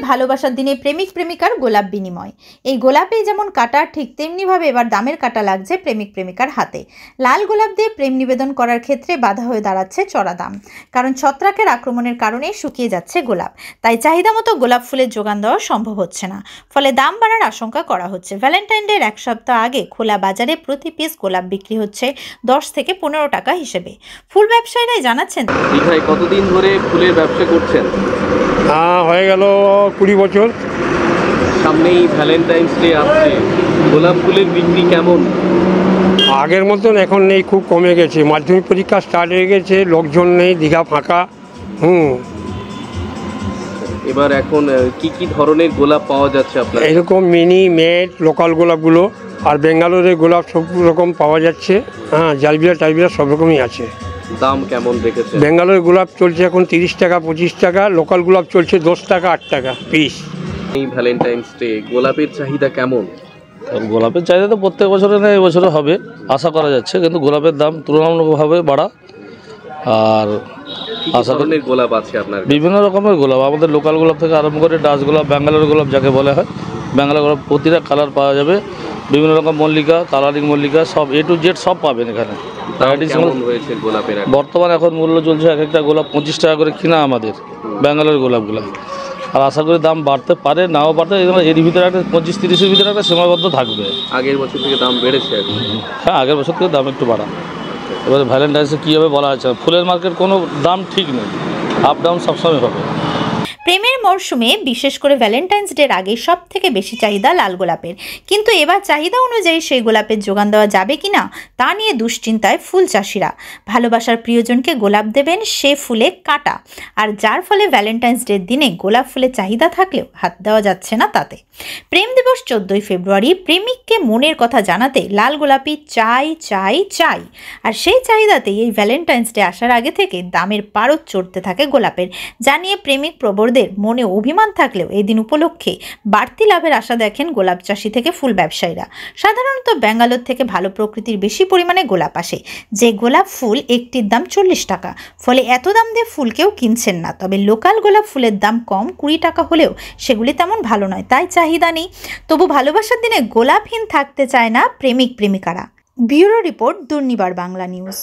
ভালোবাসার দিনে প্রেমিক প্রেমিকার গোলাপ বিনিময়। এই গোলাপে যেমন কাটা, ঠিক তেমনিভাবে এবার দামের কাটা লাগছে প্রেমিক প্রেমিকার হাতে। লাল গোলাপ দিয়ে প্রেম নিবেদন করার ক্ষেত্রে বাধা হয়ে দাঁড়াচ্ছে চড়া দাম। কারণ ছত্রাকের আক্রমণের কারণে শুকিয়ে যাচ্ছে গোলাপ, তাই চাহিদা মতো গোলাপ ফুলের যোগান দেওয়া সম্ভব হচ্ছে না। ফলে দাম বাড়ার আশঙ্কা করা হচ্ছে। ভ্যালেন্টাইন ডের এক সপ্তাহ আগে খোলা বাজারে প্রতি পিস গোলাপ বিক্রি হচ্ছে 10 থেকে 15 টাকা হিসেবে। ফুল ব্যবসায়ীরাই জানাচ্ছেন, ভাই কতদিন ধরে ফুলের ব্যবসা করছেন? হয়ে গেল 20 বছর। সামনেই ভ্যালেন্টাইন্স ডে আসছে, গোলাপ ফুলের বিক্রি কেমন? আগের মতন এখন নেই, খুব কমে গেছে। মাধ্যমিক পরীক্ষা স্টার্ট হয়ে গেছে, লোকজন নেই, দীঘা ফাঁকা। এবার এখন কি ধরনের গোলাপ পাওয়া যাচ্ছে আপনার? এরকম মিনি, মেট, লোকাল গোলাপগুলো, আর বেঙ্গালোরের গোলাপ সব রকম পাওয়া যাচ্ছে। জালবিরা টাইবিরা সব রকমই আছে। দাম কেমন রেখেছে? বেঙ্গালোরের গোলাপ চলছে এখন 30 টাকা 25 টাকা, লোকাল গোলাপ চলছে 10 টাকা 8 টাকা পিস। এই ভ্যালেন্টাইন্স ডে গোলাপের চাহিদা কেমন? গোলাপের চাহিদা তো প্রত্যেক বছরে না, এবছরে হবে আশা করা যাচ্ছে, কিন্তু গোলাপের দাম তুলনামূলকভাবে বাড়া। আর আশা করি গোলাপ আছে আপনার? বিভিন্ন রকমের গোলাপ, আমাদের লোকাল গোলাপ থেকে আরম্ভ করে ডাস গোলাপ, ব্যাঙ্গালোর গোলাপ যাকে বলা হয়, ব্যাঙ্গালোর গোলাপ প্রতিটা কালার পাওয়া যাবে। বিভিন্ন রকম মল্লিকা, কালারিং মল্লিকা, সব A to Z সব পাবেন এখানে। বর্তমান এখন মূল্য চলছে এক একটা গোলাপ 25 টাকা করে কিনা আমাদের ব্যাঙ্গালোর গোলাপগুলো। আর আশা করি দাম বাড়তে পারে, নাও বাড়তে, এর ভিতরে একটা 25-30-এর ভিতরে একটা সীমাবদ্ধ থাকবে। আগের বছর থেকে দাম বেড়েছে? হ্যাঁ, আগের বছর থেকে দাম একটু বাড়া। এবারে ভ্যালেন্টাইন্সে কী হবে বলা যাচ্ছে না। ফুলের মার্কেট কোনো দাম ঠিক নেই, আপ ডাউন সবসময় হবে। প্রেমের মরশুমে বিশেষ করে ভ্যালেন্টাইন্স ডের আগে সব থেকে বেশি চাহিদা লাল গোলাপের, কিন্তু এবার চাহিদা অনুযায়ী সেই গোলাপের যোগান দেওয়া যাবে কিনা তা নিয়ে দুশ্চিন্তায় ফুল চাষিরা। ভালোবাসার প্রিয়জনকে গোলাপ দেবেন, সে ফুলে কাটা, আর যার ফলে ভ্যালেন্টাইন্স ডের দিনে গোলাপ ফুলের চাহিদা থাকলেও হাত দেওয়া যাচ্ছে না তাতে। প্রেম দিবস 14 ফেব্রুয়ারি প্রেমিককে মনের কথা জানাতে লাল গোলাপি চাই চাই চাই, আর সেই চাহিদাতেই এই ভ্যালেন্টাইন্স ডে আসার আগে থেকে দামের পারদ চড়তে থাকে গোলাপের। জানিয়ে প্রেমিক প্রবরদের মনে অভিমান থাকলেও এই দিন উপলক্ষে বাড়তি লাভের আশা দেখেন গোলাপ চাষি থেকে ফুল ব্যবসায়ীরা। সাধারণত ব্যাঙ্গালোর থেকে ভালো প্রকৃতির বেশি পরিমাণে গোলাপ আসে, যে গোলাপ ফুল একটির দাম 40 টাকা। ফলে এত দাম দিয়ে ফুল কেউ কিনছেন না। তবে লোকাল গোলাপ ফুলের দাম কম, 20 টাকা হলেও সেগুলি তেমন ভালো নয়, তাই চাহিদা নেই। তবু ভালোবাসার দিনে গোলাপহীন থাকতে চায় না প্রেমিক প্রেমিকারা। Bureau report, Durnibar Bangla news.